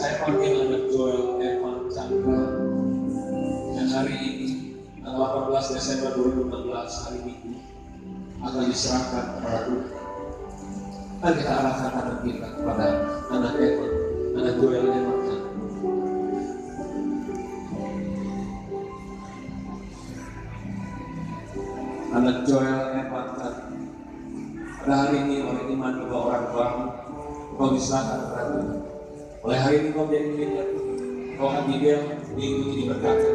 saya panggil anak Joel Evan Chandra yang hari ini tanggal 18 Desember 2016 hari Minggu akan diserahkan kepada Tuhan. Mari kita arahkan tangan kita kepada anak Evan, anak Joel Evan Chandra. Anak Joel Evan Chandra. Pada hari ini oleh iman kedua orang tua, kau diserahkan kepada Tuhan. Oleh hari ini kau menjadi milik Tuhan. Kau ambil minggu ini berkati.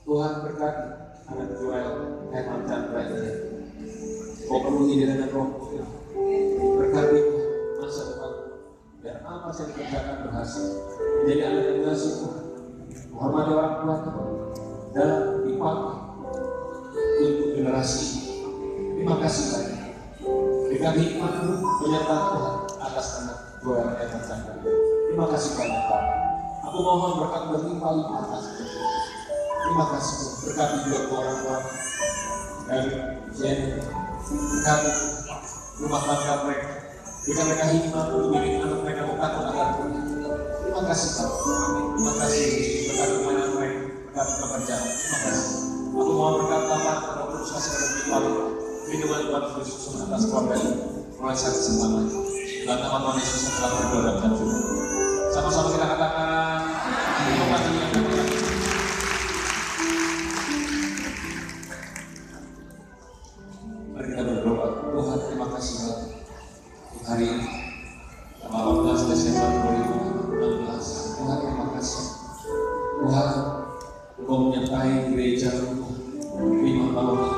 Tuhan berkati anak Joel Evan Chandra ini. Kau penuhi dengan Roh Kudus. Berkati masa depan. Biar apa yang dikerjakan berhasil. Menjadi anak yang dikasihi Tuhan. Menghormati orang tua Tuhan. Dan dipakai untuk generasi ini. Terima kasih banyak. Berikan hikmat-Mu menyertai Tuhan atas anak Joel Evan Chandra. Terima kasih banyak Pak. Aku mohon berkat berlimpah-limpah atas Tuhan. Terima kasih berkati juga orang tua dari Jen, berkati rumah tangga mereka. Berikan mereka hikmat untuk didik anak mereka bertakwa akan Tuhan. Terima kasih Pak. Terima kasih berkati banyak mereka, berkati pekerjaan. Terima kasih. Aku mohon berkat Bapak kepada terus kasih berlimpah-limpah. Lindungan Tuhan Yesus atas keluarga ini mulai saat kesempatan. Dalam nama Tuhan Yesus yang telah berdoa dan bersyukur. Sama-sama kita katakan terima kasih yang mulia. Mari kita berdoa. Tuhan terima kasih banyak untuk hari ini tanggal 18 Desember 2016. Tuhan terima kasih. Tuhan Engkau menyertai gereja lima tahun ini.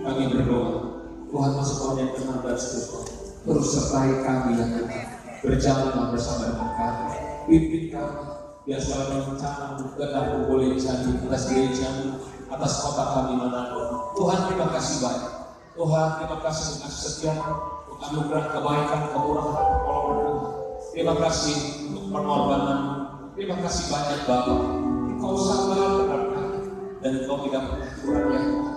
Kami berdoa, Tuhan masuk tahun yang ke-6 dan seterusnya. Terus sertai kami ya Tuhan, berjalanlah bersama dengan kami. Pimpin kami, biar segala rencana kehendak-Mu boleh jadi atas gereja-Mu, atas kota kami Manado. Tuhan terima kasih banyak. Tuhan terima kasih untuk setia-Mu, untuk anugerah kebaikan, kemurahan, pertolongan Tuhan. Terima kasih untuk pengorbanan-Mu. Terima kasih banyak Bapa. Engkau sabar terhadap kami dan Engkau tidak pernah kurang ya Tuhan.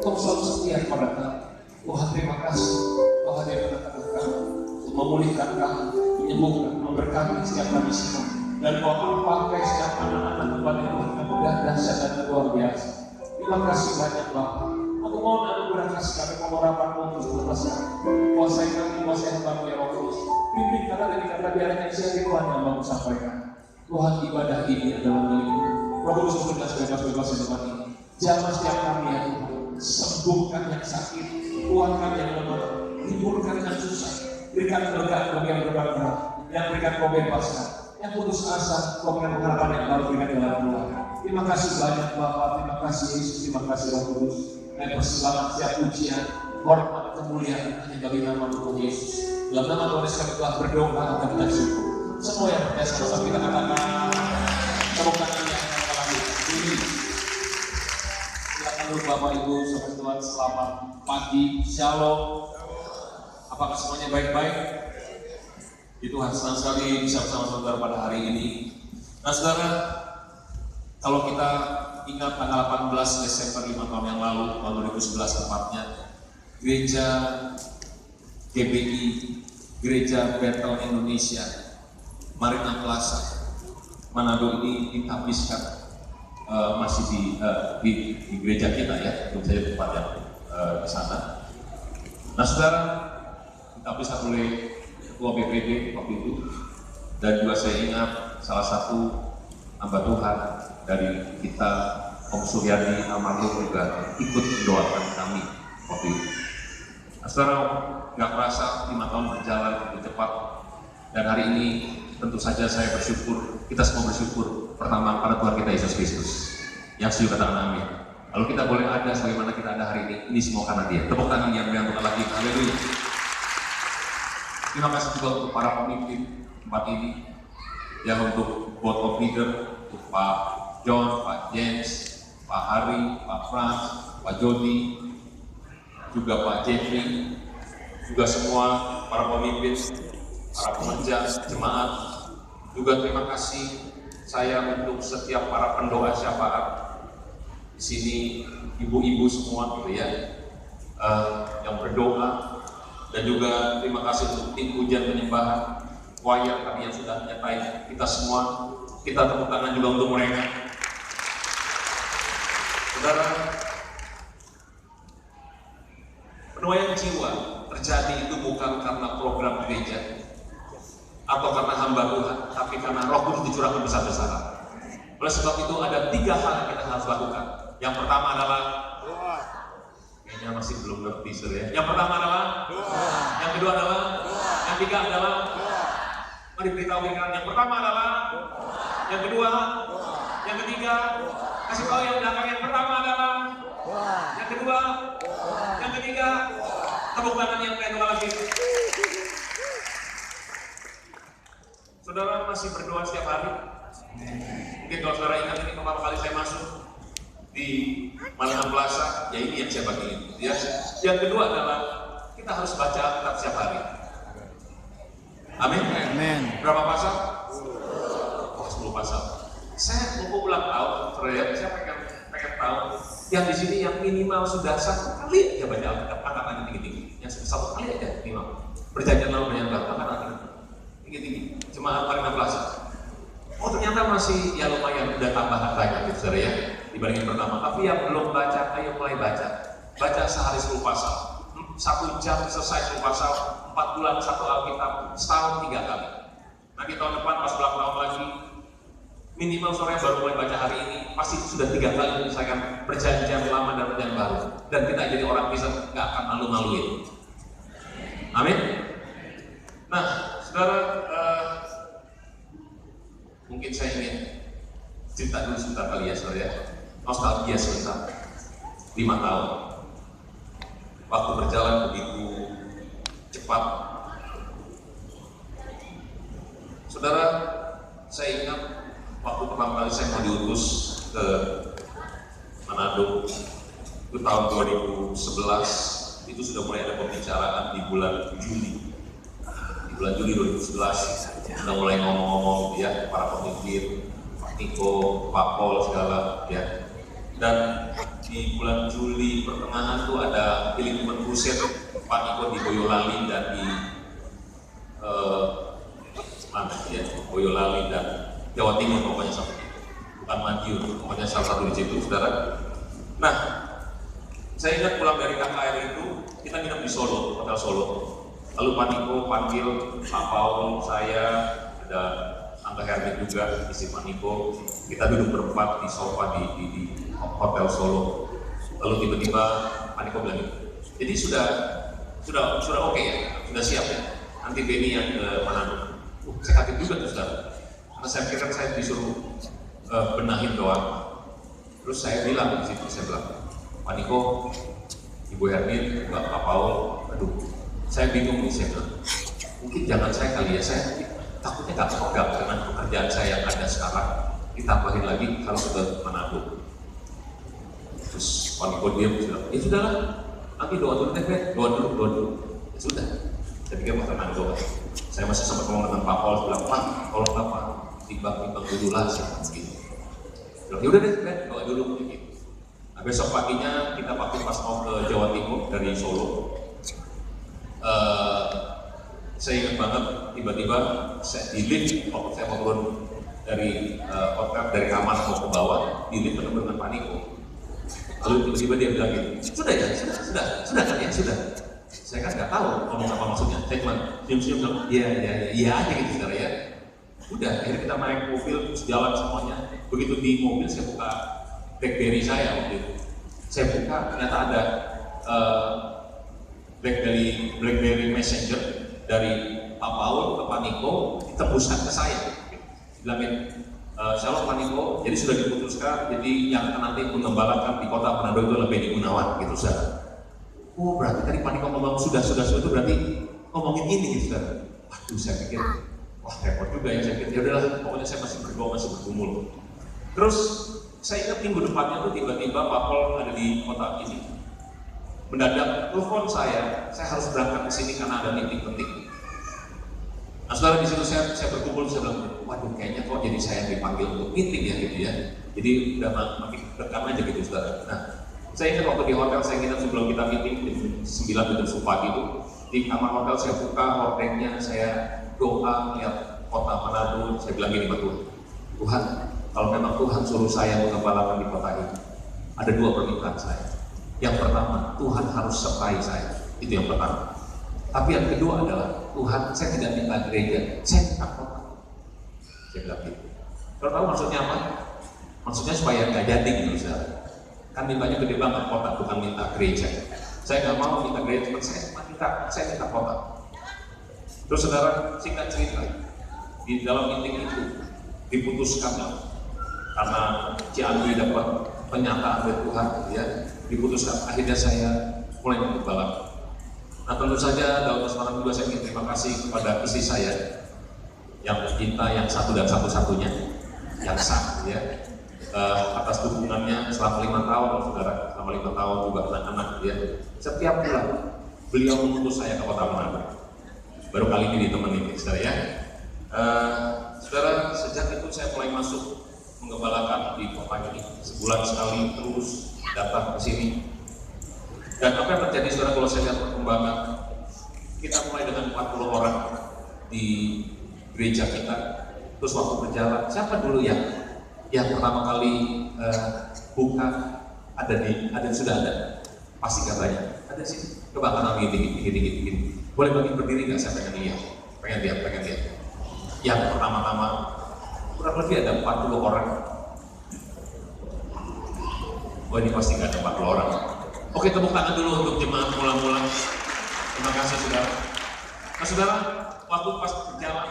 Engkau selalu setia kepada kami. Tuhan terima kasih. Tuhan yang menetapkan kami untuk memulihkan kami, menyembuhkan, memberkati setiap kami semua. Dan Kau akan pakai setiap anak-anak Tuhan yang mudah dahsyat dan luar biasa. Terima kasih banyak Bapa. Aku mohon anugerah kasih kami pengharapan-Mu untuk atas kami. Kuasai kami, kuasai hamba-Mu ya Roh Kudus. Pimpin kata dari kata biarnya isi Tuhan yang mau sampaikan. Tuhan ibadah ini adalah milik-Mu. Roh Kudus bekerja bebas-bebas di tempat ini. Jamah setiap kami ya Tuhan. Sembuhkan yang sakit, kuatkan yang lemah, hiburkan yang susah, berikan kelegaan bagi yang berat, yang berikan Kau bebaskan, yang putus asa, Kau berikan pengharapan yang baru berikan dalam Tuhan. Terima kasih banyak Bapa, terima kasih Yesus, terima kasih Roh Kudus. Dan persilakan setiap pujian, hormat, kemuliaan hanya bagi nama Tuhan Yesus. Dalam nama Tuhan Yesus kami telah berdoa dan bersyukur. Semua yang percaya sama-sama kita katakan, tepuk tangan yang kalah ini. Bapak Ibu, sahabat Tuhan, selamat pagi, shalom. Apakah semuanya baik-baik? Tuhan senang sekali bisa bersama saudara pada hari ini. Nah saudara, kalau kita ingat tanggal 18 Desember 5 tahun yang lalu, tahun 2011 tepatnya, Gereja GBI, Gereja Bethel Indonesia, Marina Plaza, Manado ini dihabiskan. Masih di gereja kita ya, tentu saja tempat yang di sana. Nah saudara, kita bisa oleh Ketua BPD waktu itu, dan juga saya ingat salah satu hamba Tuhan dari kita, Om Suryadi almarhum juga ikut mendoakan kami waktu itu. Nah saudara, nggak merasa 5 tahun berjalan begitu cepat, dan hari ini tentu saja saya bersyukur, kita semua bersyukur pertama pada Tuhan kita Yesus Kristus. Yang setuju katakan amin. Lalu kita boleh ada sebagaimana kita ada hari ini semua karena Dia. Tepuk tangan yang berikan untuk lagi. Haleluya. Terima kasih juga untuk para pemimpin tempat ini, yang untuk board of leader, untuk Pak John, Pak James, Pak Hari, Pak Frans, Pak Jody, juga Pak Jeffrey, juga semua para pemimpin, para pekerja, jemaat. Juga terima kasih saya untuk setiap para pendoa syafaat di sini, ibu-ibu semua gitu ya, yang berdoa, dan juga terima kasih untuk tim pujian penyembahan choir tadi yang sudah menyertai kita semua. Kita tepuk tangan juga untuk mereka. Saudara, penuaian jiwa terjadi itu bukan karena program gereja atau karena hamba Tuhan, tapi karena Roh Kudus dicurahkan besar-besaran. Oleh sebab itu ada 3 hal yang kita harus lakukan. Yang pertama adalah kayaknya masih belum ngerti, saudara. Yang pertama adalah yang kedua adalah yang ketiga adalah mari beritahu kan. Yang pertama adalah yang kedua, yang ketiga, kasih tahu yang belakang. Yang pertama adalah yang kedua, yang ketiga, tepuk tangan yang kedua lagi. Saudara masih berdoa setiap hari? Mungkin kalau saudara ingat ini pertama kali saya masuk di Malang Plaza, ya ini yang saya bagiin. Ya. Yang kedua adalah kita harus baca Alkitab setiap hari. Amin. Amin. Berapa pasal? 10 pasal. Saya mau ulang tahun, saya pengen tahu yang di sini yang minimal sudah 1 kali aja baca Alkitab, angkat tangan tinggi-tinggi. Yang 1 kali aja minimal. Perjanjian Lama banyak banget, angkat tangan tinggi-tinggi. Cuma Malang Plaza. Oh ternyata masih ya lumayan, udah tambahan banyak gitu saudara ya dibandingin pertama. Tapi yang belum baca, ayo mulai baca. Baca sehari 10 pasal. 1 jam selesai 10 pasal, 4 bulan 1 Alkitab, setahun 3 kali. Nanti tahun depan pas ulang tahun lagi, minimal sore baru mulai baca hari ini, pasti sudah 3 kali menyelesaikan perjanjian lama dan perjanjian baru. Dan kita jadi orang Kristen nggak akan malu-maluin. Amin. Nah, saudara, mungkin saya ingin cerita dulu sebentar kali ya saudara ya. Nostalgia sebentar. 5 tahun. Waktu berjalan begitu cepat. Saudara, saya ingat waktu pertama kali saya mau diutus ke Manado itu tahun 2011, itu sudah mulai ada pembicaraan di bulan Juli. Di bulan Juli 2011 sudah mulai ngomong-ngomong ya, para pemimpin, Pak Niko, Pak Pol segala ya. Dan di bulan Juli pertengahan tuh ada Pilihan Kruset Pak Niko di Boyolali dan di mana ya, Boyolali dan Jawa Timur pokoknya sama, bukan Madiun, pokoknya salah satu di situ, saudara. Nah, saya ingat pulang dari KKR itu kita nginep di Solo, Hotel Solo. Lalu Pak Niko panggil Pak Paul, saya, ada Angga Hermit juga, istri Pak Niko. Kita duduk berempat di sofa di Hotel Solo. Lalu tiba-tiba Pak Niko bilang gitu. Jadi sudah oke ya, sudah siap ya. Nanti Benny yang ke Manado. Saya kaget juga tuh saudara. Karena saya pikir saya disuruh benahin doang. Terus saya bilang di situ, saya bilang, Pak Niko, Ibu Hermit, Pak Paul, aduh, saya bingung nih, saya bilang, mungkin jangan saya kali ya, saya takutnya nggak tegak dengan pekerjaan saya yang ada sekarang, ditambahin lagi kalau ke Manado. Terus Pak Niko diam, bilang, ya sudahlah, nanti doa dulu deh, doa dulu. Ya sudah, saya pikir mau tenang doa. Saya masih sempat ngomong dengan Pak Paul, bilang, Pak, tolong Pak, timbang dulu lah, saya begini. Bilang, yaudah deh, doa dulu, gitu. Nah, besok paginya kita pas mau ke Jawa Timur dari Solo. Saya ingat banget, tiba-tiba saya di lift, waktu saya mau turun dari hotel, dari kamar mau ke bawah, di lift ketemu dengan Pak Niko. Lalu tiba-tiba dia bilang gitu, sudah kan ya, sudah. Saya kan nggak tahu ngomong apa maksudnya, saya cuma senyum-senyum bilang, iya aja gitu saudara ya. Udah, akhirnya kita naik mobil, terus jalan semuanya. Begitu di mobil saya buka BlackBerry saya waktu itu. Saya buka, ternyata ada BlackBerry Messenger dari Pak Paul ke Pak Niko ditembuskan ke saya. Bilangin, Shalom Pak Niko, jadi sudah diputuskan, jadi yang akan nanti mengembalakan di kota Manado itu lebih di Gunawan, gitu saudara. Oh berarti tadi Pak Niko ngomong sudah itu berarti ngomongin ini gitu saudara. Waduh, saya pikir, wah repot juga ya, saya pikir, ya udahlah, pokoknya saya masih berdoa, masih bergumul. Terus saya ingat minggu depannya tuh tiba-tiba Pak Paul ada di kota ini. Mendadak telepon saya harus berangkat ke sini karena ada meeting penting. Nah, saudara di situ saya berkumpul, saya bilang, waduh kayaknya kok jadi saya yang dipanggil untuk meeting ya gitu ya. Jadi udah makin rekam aja gitu saudara. Nah, saya ingat waktu di hotel saya ingat sebelum kita meeting jam 9 jam 10 pagi itu di kamar hotel saya buka hordengnya, saya doa lihat kota Manado, saya bilang gini buat Tuhan, Tuhan, kalau memang Tuhan suruh saya mengembalakan di kota ini, ada dua permintaan saya. Yang pertama, Tuhan harus sertai saya, itu yang pertama. Tapi yang kedua adalah, Tuhan, saya tidak minta gereja, saya minta kota. Saya bilang gitu. Kalau tahu maksudnya apa? Maksudnya supaya nggak jadi gitu, saudara. Kan mintanya gede banget kota, bukan minta gereja. Saya nggak mau minta gereja, saya minta kota. Terus saudara, singkat cerita, di dalam meeting itu diputuskan karena Cianjur dapat penyataan dari Tuhan, ya, diputuskan. Akhirnya saya mulai mengembalakan. Nah, tentu saja dalam kesempatan kedua saya ingin terima kasih kepada istri saya yang kita yang satu dan satu-satunya yang sah, ya, atas dukungannya selama 5 tahun, saudara, selama 5 tahun juga anak-anak, ya. Setiap bulan beliau mengutus saya ke kota Manado. Baru kali ini ditemenin, saudara, ya. Saudara, sejak itu saya mulai masuk menggembalakan di kota ini, sebulan sekali terus datang ke sini. Dan apa yang terjadi, saudara, kalau saya lihat perkembangan, kita mulai dengan 40 orang di gereja kita. Terus waktu berjalan, siapa dulu yang pertama kali buka sudah ada? Pasti gak banyak. Ada sih. Coba tanam gini. Boleh bagi berdiri nggak? Saya pengen lihat. Yang pertama-tama kurang lebih ada 40 orang. Oh, ini pasti nggak ada 40 orang. Oke, tepuk tangan dulu untuk jemaat mula-mula. Terima kasih, saudara. Nah, saudara, waktu pas berjalan,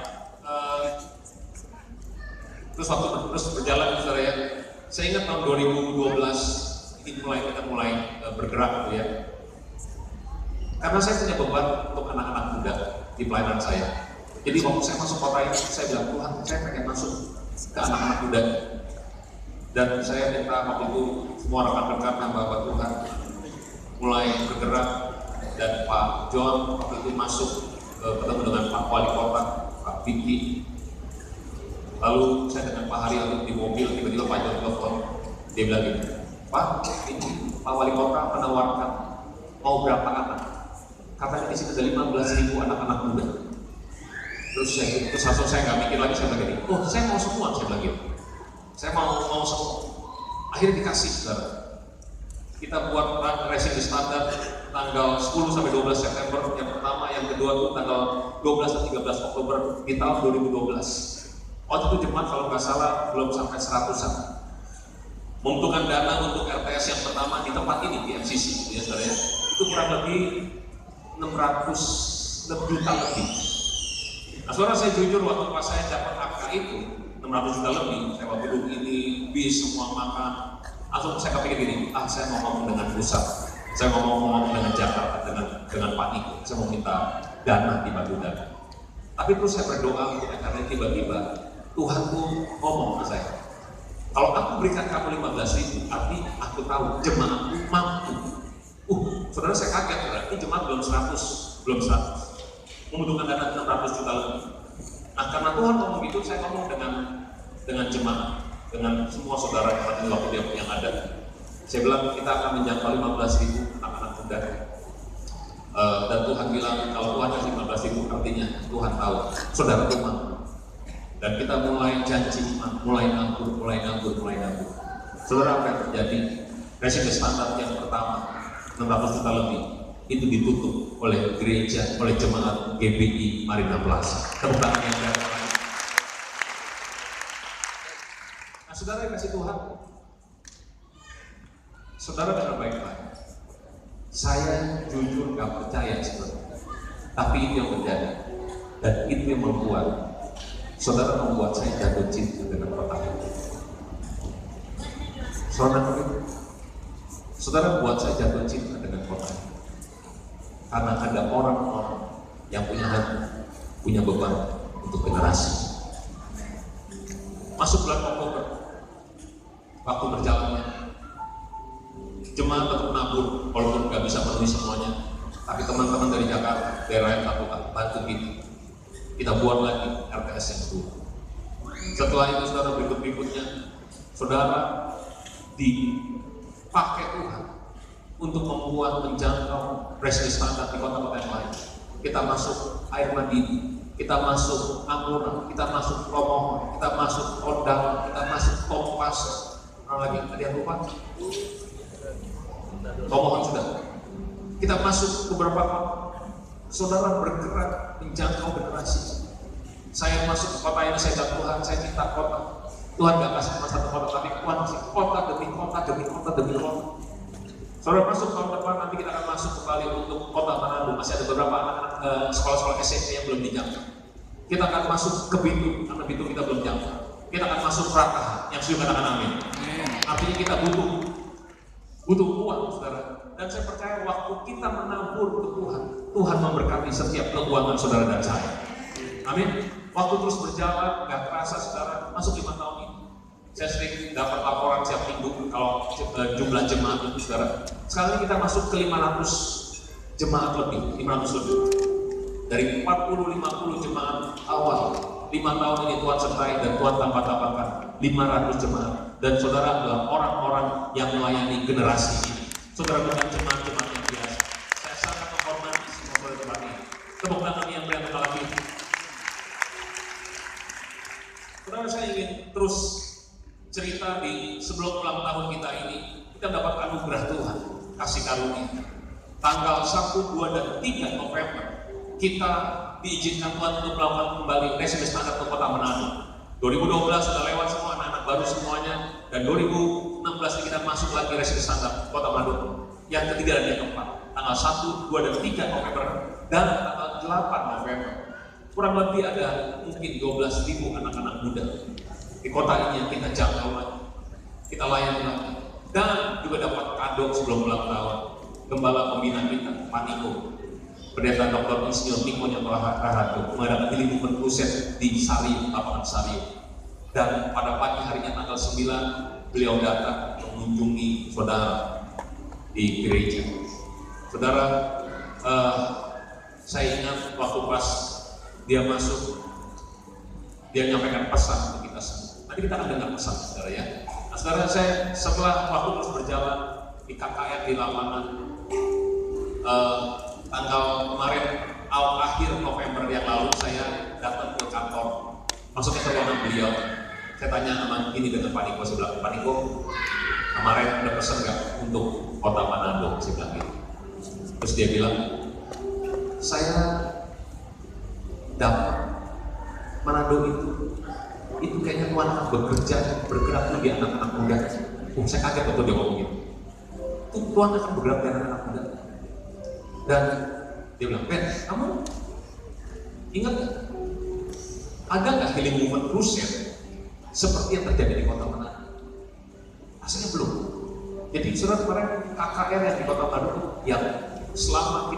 terus berjalan, saudara, ya. Saya ingat tahun 2012 ini kita mulai bergerak, gitu, ya. Karena saya punya beban untuk anak-anak muda di pelayanan saya. Jadi waktu saya masuk kota ini, saya bilang, Tuhan, saya pengen masuk ke anak-anak muda. Dan saya minta waktu itu semua rekan-rekan hamba Tuhan mulai bergerak, dan Pak John waktu itu masuk ketemu dengan Pak Wali Kota, Pak Vicky. Lalu saya dengan Pak Hari di mobil, tiba-tiba Pak John telepon, dia bilang gini, Pak, ini Pak Wali Kota menawarkan mau berapa anak? Katanya di sini ada 15.000 anak-anak muda. Terus saya nggak mikir lagi, saya bilang gini, oh, saya mau semua, saya bilang gitu. Saya mau semua. Akhirnya dikasih, saudara. Kita buat racing di standar tanggal 10 sampai 12 September yang pertama, yang kedua itu tanggal 12 dan 13 Oktober di tahun 2012. Waktu itu jemaat kalau nggak salah belum sampai 100-an. Membutuhkan dana untuk RTS yang pertama di tempat ini, di MCC, ya, saudara, ya. Itu kurang lebih 600 juta lebih. Nah, saudara, saya jujur waktu pas saya dapat angka itu 600 juta lebih, saya waktu duduk ini bis semua makan, langsung saya kepikir gini, saya mau ngomong dengan pusat, saya mau ngomong dengan Jakarta, dengan Pak Niko, saya mau minta dana di Batu Dana. Tapi terus saya berdoa untuk karena tiba-tiba Tuhan tuh ngomong ke saya, kalau aku berikan kamu 15.000, arti aku tahu jemaatku mampu. Saudara, saya kaget, berarti jemaat belum 100, membutuhkan dana 600 juta lebih. Nah, karena Tuhan ngomong gitu, saya ngomong dengan jemaat, dengan semua saudara yang ada. Saya bilang kita akan menjangkau 15.000 anak-anak muda. Dan Tuhan bilang kalau Tuhan kasih 15.000 artinya Tuhan tahu saudara itu mampu. Dan kita mulai janji, mulai nganggur. Saudara, apa yang terjadi? Resiko standar yang pertama 600 juta lebih itu ditutup oleh gereja, oleh jemaat GBI Marina Plaza. Tepuk tangan yang baik. Nah, saudara yang kasih Tuhan, saudara dengar baik-baik. Saya jujur gak percaya sebenarnya, tapi itu yang terjadi, dan itu yang membuat saya jatuh cinta dengan kota ini. Saudara buat saya jatuh cinta dengan kota ini. Karena ada orang-orang yang punya hati, punya beban untuk generasi. Masuk bulan Oktober, waktu berjalannya, jemaat tetap nabur, walaupun nggak bisa memenuhi semuanya. Tapi teman-teman dari Jakarta, daerah yang satu bantu kita buat lagi RTS yang kedua. Setelah itu, saudara, berikutnya, saudara dipakai Tuhan untuk membuat menjangkau resmi standar di kota-kota yang lain. Kita masuk air mandi kita masuk Angura, kita masuk Romo, kita masuk Odang, kita masuk Kompas. Lagi ada yang lupa? Romo sudah. Kita masuk ke beberapa kota. Saudara bergerak menjangkau generasi. Saya masuk ke kota ini, saya bilang Tuhan, saya cinta kota. Tuhan gak kasih cuma satu kota, tapi Tuhan kasih kota demi kota demi kota demi kota. Saudara masuk tahun depan, nanti kita akan masuk kembali untuk kota Manado. Masih ada beberapa anak-anak sekolah-sekolah SMP yang belum dijangkau. Kita akan masuk ke Bitung, karena Bitung kita belum jangkau. Kita akan masuk Raka, yang sudah katakan amin. Artinya kita butuh uang, saudara. Dan saya percaya waktu kita menabur ke Tuhan, Tuhan memberkati setiap keuangan saudara dan saya. Amin. Waktu terus berjalan, gak terasa saudara, masuk 5 tahun ini. Saya sering dapat laporan setiap minggu kalau jumlah jemaat itu saudara. Sekarang ini kita masuk ke 500 jemaat lebih, 500 lebih. Dari 40-50 jemaat awal, 5 tahun ini Tuhan sertai dan Tuhan tambah-tambahkan 500 jemaat. Dan saudara adalah orang-orang yang melayani generasi ini. Saudara bukan jemaat-jemaat yang biasa. Saya sangat menghormati semua saudara ini. Tepuk tangan yang berikan lagi. Saudara, saya ingin terus cerita di sebelum ulang tahun kita ini, kita dapat anugerah Tuhan, kasih karunia. Tanggal 1, 2, dan 3 November, kita diizinkan Tuhan untuk melakukan kembali resmi standar ke kota Manado. 2012 sudah lewat semua, anak-anak baru semuanya, dan 2016 ini kita masuk lagi resmi standar kota Manado. Yang ketiga dan yang keempat, tanggal 1, 2, dan 3 November, dan tanggal 8 November. Kurang lebih ada mungkin 12.000 anak-anak muda di kota ini yang kita jangkau lagi, kita layani lagi, dan juga dapat kado sebelum ulang tahun. Gembala pembina kita, Pak Niko, Pendeta Dr. Insinyur Niko yang telah Raharjo, mengadakan healing movement crusade di Sariu, lapangan Sariu. Dan pada pagi harinya tanggal 9, beliau datang mengunjungi saudara di gereja. Saudara, saya ingat waktu pas dia masuk, dia menyampaikan pesan untuk kita semua. Nanti kita akan dengar pesan, saudara ya. Nah, saudara, saya setelah waktu terus berjalan di KKR di lapangan, tanggal kemarin akhir November yang lalu saya datang ke kantor, masuk ke ruangan beliau. Saya tanya sama ini dengan Pak Niko, saya bilang, Pak Niko, kemarin ada pesan nggak untuk kota Manado? Saya bilang gitu. Terus dia bilang, saya dapat Manado itu kayaknya Tuhan akan bekerja, bergerak lebih anak-anak muda. Saya kaget waktu dia ngomong gitu. Tuhan akan bergerak di anak-anak muda. Dan dia bilang, Ben, kamu ingat gak? Ada nggak healing movement crusade seperti yang terjadi di kota Manado? Rasanya belum. Jadi saudara, kemarin KKR yang di kota Manado yang selama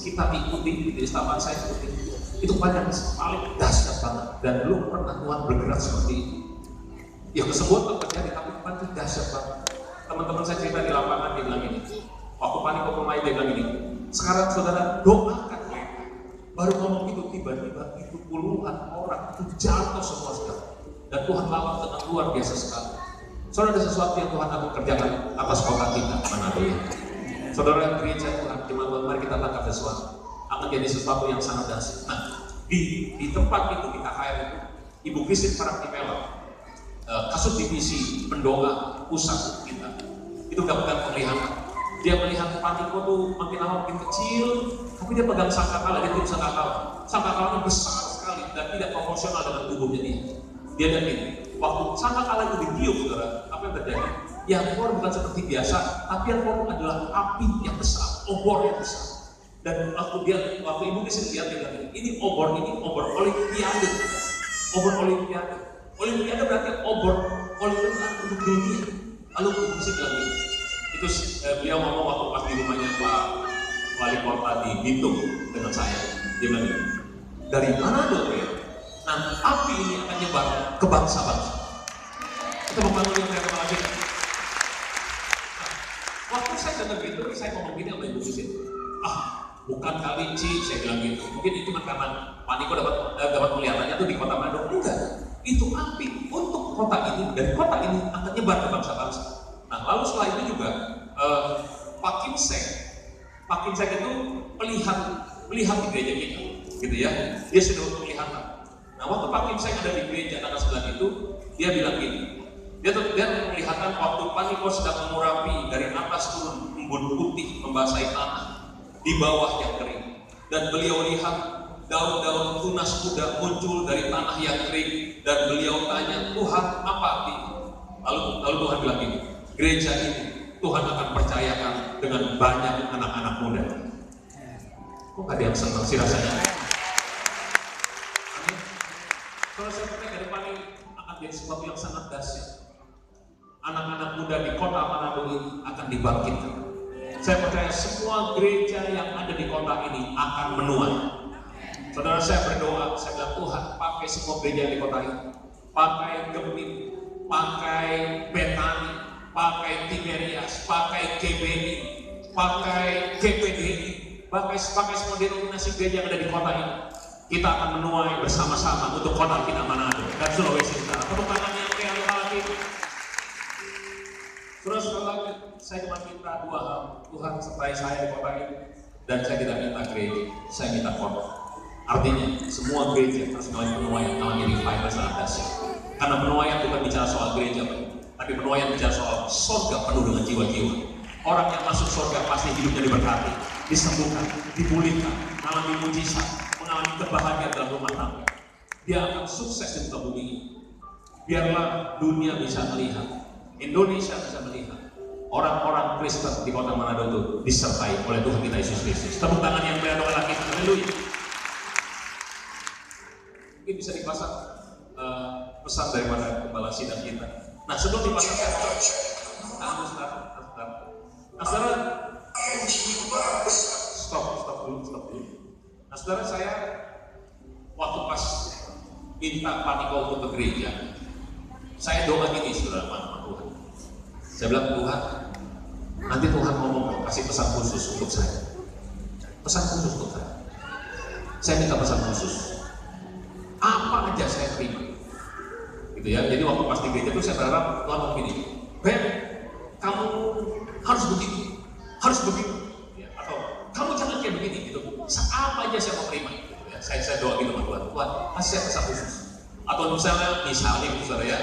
kita ikuti di istilah saya seperti itu banyak paling dahsyat banget dan belum pernah Tuhan bergerak seperti itu. Ya kesembuhan terjadi, tapi Tuhan itu dahsyat banget. Teman-teman saya cerita di lapangan, dia bilang ini, waktu Pak Niko pemain dia bilang ini, sekarang saudara doakan mereka. Baru ngomong itu tiba-tiba itu puluhan orang itu jatuh semua sekarang. Dan Tuhan lakukan dengan luar biasa sekali. Saudara, ada sesuatu yang Tuhan akan kerjakan atas kota kita Manado ini. Saudara, gereja Tuhan, jemaat, mari kita tangkap sesuatu. Akan jadi sesuatu yang sangat dahsyat. Nah, di tempat itu, di KKR itu, Ibu Christine Paraktimela, kasut divisi pendoa pusat kita, itu dapatkan penglihatan. Dia melihat Pak Niko tuh makin lama makin kecil, tapi dia pegang sangkakala, dia tiup sangkakala. Sangkakalanya besar sekali dan tidak proporsional dengan tubuhnya dia. Dia dan ini, waktu sangkakala itu ditiup, saudara, apa yang terjadi? Yang keluar bukan seperti biasa, tapi yang keluar adalah api yang besar, obor yang besar. Dan waktu Ibu Christine lihat, dia bilang, ini obor olimpiade. Obor olimpiade. Olimpiade berarti obor olimpiade untuk dunia. Lalu Ibu Christine bilang gitu. Itu beliau ngomong waktu pas di rumahnya Pak Wali Kota di Bitung dengan saya. Dia bilang gitu, dari mana dong ya? Nah, api ini akan nyebar ke bangsa-bangsa. Kita membangun yang saya lagi. Nah, waktu saya dengar gitu, saya ngomong gini sama Ibu Christine. Bukan kali Ci, saya bilang gitu. Mungkin itu cuma karena Pak Niko dapat melihatannya tuh di kota Manado. Enggak, itu api untuk kota ini, dari kota ini akan nyebar ke bangsa-bangsa. Nah, lalu setelah itu juga Pak Kinsek itu melihat di gereja kita, gitu ya. Dia sudah melihat penglihatan. Nah, waktu Pak Kim Seng ada di gereja tanggal 9 itu, dia bilang gini, dia penglihatan waktu Pak Niko sedang mengurapi dari atas turun embun putih membasahi tanah, di bawah yang kering. Dan beliau lihat daun-daun tunas muda muncul dari tanah yang kering, dan beliau tanya, Tuhan, apa ini? Lalu Tuhan bilang gini, gereja ini Tuhan akan percayakan dengan banyak anak-anak muda. Kok gak ada yang senang sih rasanya? Amin. Kalau saya percaya ke depan ini akan jadi sesuatu yang sangat dahsyat. Anak-anak muda di kota Manado ini akan dibangkitkan. Saya percaya semua gereja yang ada di kota ini akan menuai. Saudara, saya berdoa, saya bilang, Tuhan, pakai semua gereja di kota ini. Pakai Gemit, pakai Betani, pakai Tiberias, pakai GBI, pakai GPDI, pakai semua denominasi gereja yang ada di kota ini. Kita akan menuai bersama-sama untuk kota kita Manado dan Sulawesi Utara. Tepuk tangan yang sekali lagi. Terus lagi, saya cuma minta dua hal. Tuhan sertai saya di kota ini, dan saya tidak minta gereja, saya minta kota. Artinya semua gereja harus menuai namanya revival saat dahsyat. Karena penuaian bukan bicara soal gereja, tapi penuaian bicara soal surga penuh dengan jiwa-jiwa. Orang yang masuk surga pasti hidupnya diberkati, disembuhkan, dipulihkan, mengalami mujizat, mengalami kebahagiaan dalam rumah tangga. Dia akan sukses di muka bumi ini. Biarlah dunia bisa melihat, Indonesia bisa melihat orang-orang Kristen di kota Manado itu disertai oleh Tuhan kita Yesus Kristus. Tepuk tangan yang berikan lagi. Haleluya. Mungkin bisa dipasang pesan daripada Gembala Sidang kita. Nah, sebelum dipasang saudara, stop dulu. Nah, saudara, saya waktu pas minta Pak Niko untuk ke gereja, saya doa gini, saudara, sama Tuhan. Saya bilang, Tuhan, nanti Tuhan ngomong kasih pesan khusus untuk saya. Pesan khusus untuk saya. Saya minta pesan khusus. Apa aja saya terima, gitu ya. Jadi waktu pas di gereja itu saya berharap Tuhan begini, Ben, kamu harus begitu, ya. Atau kamu jangan kayak begini, gitu. Apa aja saya mau terima, gitu ya. Saya doa gitu sama Tuhan, Tuhan kasih saya pesan khusus. Atau misalnya saudara ya,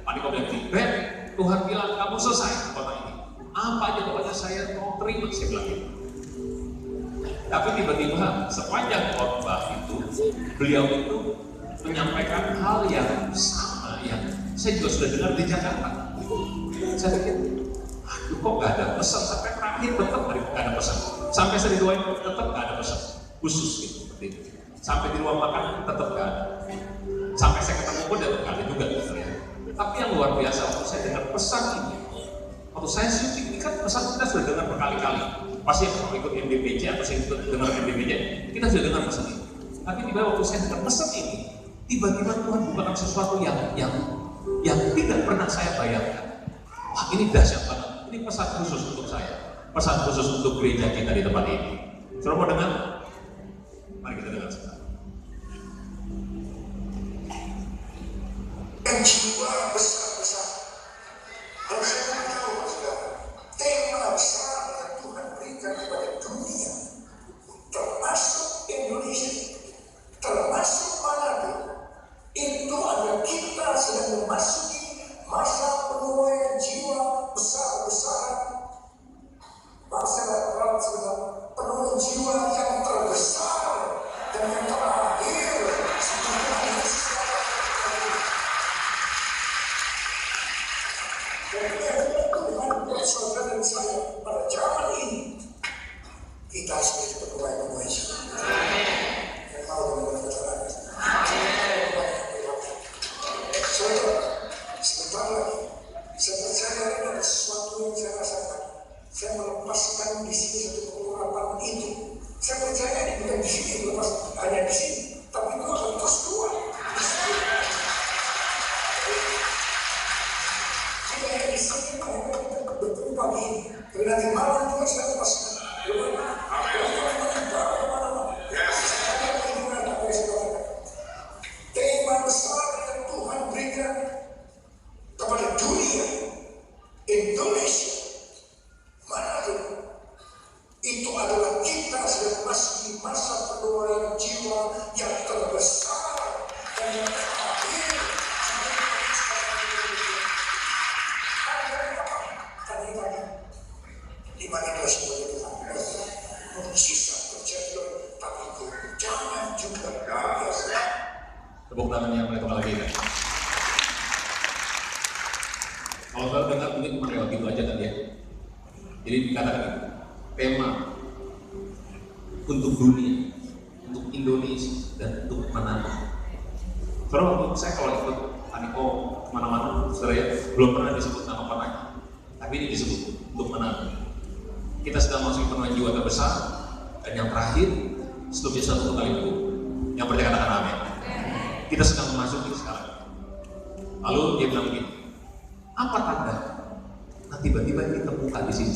Pak Niko bilang begini, Ben, Tuhan bilang kamu selesai kota ini. Apa aja pokoknya saya mau terima, saya bilang gitu. Tapi tiba-tiba sepanjang khotbah itu, beliau itu menyampaikan hal yang sama yang saya juga sudah dengar di Jakarta. Saya pikir, aduh kok gak ada pesan, sampai terakhir tetap gak ada pesan. Sampai saya didoain tetap gak ada pesan khusus gitu, seperti itu. Sampai di ruang makan tetap gak ada. Sampai saya ketemu pun tetap gak ada juga gitu ya. Tapi yang luar biasa waktu saya dengar pesan ini, waktu saya syuting ini kan pesan kita sudah dengar berkali-kali. Pasti kalau ikut MBPJ atau saya ikut dengar MBPJ, kita sudah dengar pesan ini. Tapi tiba waktu saya dengar pesan ini, tiba-tiba Tuhan bukakan sesuatu yang tidak pernah saya bayangkan. Wah, ini dahsyat banget. Ini pesan khusus untuk saya, pesan khusus untuk gereja kita di tempat ini. Saudara mau dengar? Mari kita dengar sebentar. Jiwa besar-besar harus kita tahu, saudara, tema besar yang Tuhan berikan kepada dunia, termasuk Indonesia, termasuk Manado, itu adalah kita sedang memasuki masa penuaian jiwa besar-besaran. Bangsa Arab sedang penuaian jiwa yang terbesar dan yang terakhir setelah Yesus. Dan dengan saudara dan saya pada zaman ini, kita sebagai penuai-penuai jiwa. Yang mau dengan masyarakat. Saudara, sebentar lagi oleh kepala kita. Kalau saudara dengar mungkin cuma lewat gitu aja tadi ya. Jadi dikatakan gitu, tema untuk dunia, untuk Indonesia, dan untuk Manado. Saudara, waktu saya kalau ikut Aniko kemana-mana, saudara ya, belum pernah disebut nama Panai, tapi ini disebut untuk Manado. Kita sedang masuk penuhan jiwa terbesar, dan yang terakhir, sebelumnya 1 kali itu, yang percaya katakan amin. Kita sedang memasuki sekarang. Lalu dia bilang begini, apa tanda? Nah tiba-tiba ini terbuka di sini.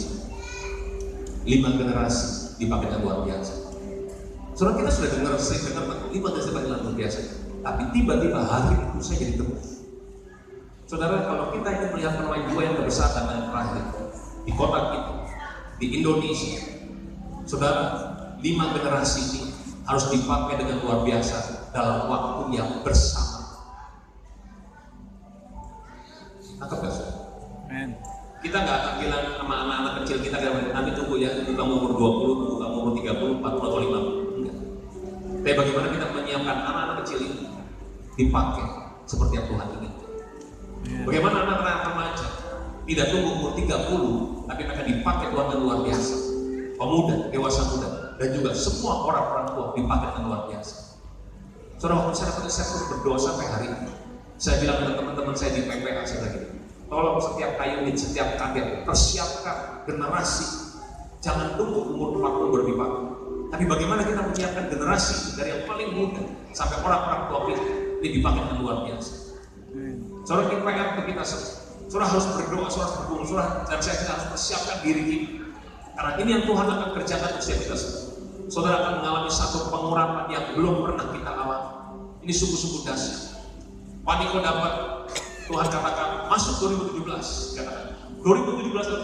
5 generasi dipakai yang luar biasa. Saudara, kita sudah dengar, saya dengar 5 generasi dipakai yang luar biasa. Tapi tiba-tiba hari itu saya jadi tembus. Saudara, kalau kita ingin melihat penuhan jiwa yang terbesar dan yang terakhir di kota kita, di Indonesia, saudara, 5 generasi ini harus dipakai dengan luar biasa dalam waktu yang bersama. Tangkap gak, saudara? Kita nggak akan bilang sama anak-anak kecil kita, nanti tunggu ya, tunggu kamu umur 20, tunggu kamu umur 30, 40 atau 50. Enggak. Tapi bagaimana kita menyiapkan anak-anak kecil ini dipakai seperti yang Tuhan inginkan. Bagaimana anak-anak remaja tidak tunggu umur 30, tapi mereka dipakai Tuhan dengan luar biasa. Pemuda, dewasa muda, dan juga semua orang-orang tua dipakai dengan luar biasa. Saudara, waktu saya terus berdoa sampai hari ini, saya bilang dengan teman-teman saya di PPA, saya lagi, tolong setiap unit, setiap kader, persiapkan generasi. Jangan tunggu umur 40 baru dipakai. Tapi bagaimana kita menyiapkan generasi dari yang paling muda sampai orang-orang tua kita ini dipakai dengan luar biasa. Saudara, kita PR untuk kita semua. Saudara harus berdoa, saudara harus bergumul, saudara dan saya kita harus persiapkan diri kita. Karena ini yang Tuhan akan kerjakan untuk setiap kita semua. Saudara akan mengalami satu pengurapan yang belum pernah kita alami. Ini sungguh-sungguh dahsyat. Paniko dapat Tuhan katakan masuk 2017, katakan 2017